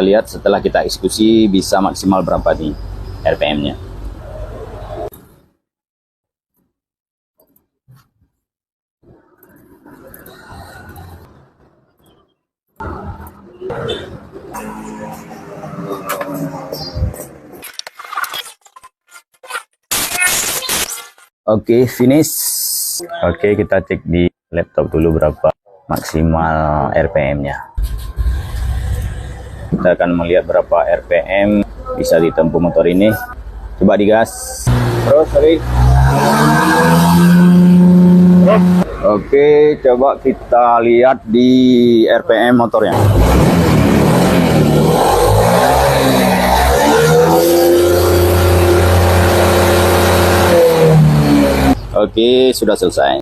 kita lihat setelah kita eksekusi bisa maksimal berapa nih RPM-nya. Oke, finish. Oke, kita cek di laptop dulu berapa maksimal RPM-nya. Kita akan melihat berapa RPM bisa ditempuh motor ini. Coba digas. Terus, sorry. Oke, coba kita lihat di RPM motornya. Oke, sudah selesai.